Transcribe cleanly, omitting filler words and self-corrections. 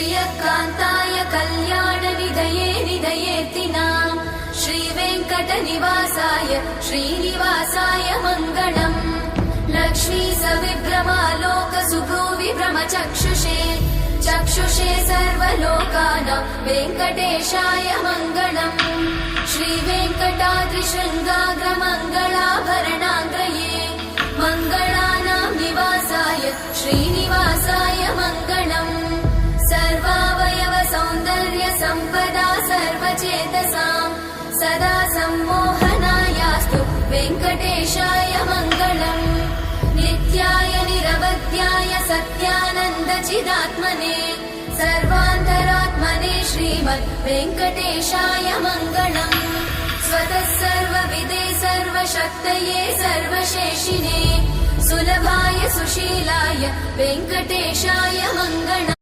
श्रियकान्ताय कल्याणनिधये निधयेतिनाम् श्रीवेङ्कटनिवासाय श्रीनिवासाय मङ्गलम् लक्ष्मी सविभ्रमालोकसुभ्रूविभ्रमचक्षुषे चक्षुषे सर्वलोकानां वेङ्कटेशाय मङ्गलम् श्रीवेङ्कटाद्रिशृङ्गाग्रमङ्गलाभरणाङ्गये मङ्गलानां निवासाय श्रीनिवासाय मङ्गलम् सर्वावयव सौन्दर्य सम्पदा सर्वचेतसां सदा सम्मोहनायास्तु वेङ्कटेशाय मङ्गलम् नित्याय निरवध्याय सत्यानन्दचिदात्मने सर्वान्तरात्मने श्रीमद् वेङ्कटेशाय मङ्गलम् स्वतः सर्वविदे सर्वशक्तये सर्वशेषिने सुलभाय सुशीलाय वेङ्कटेशाय मङ्गलम्।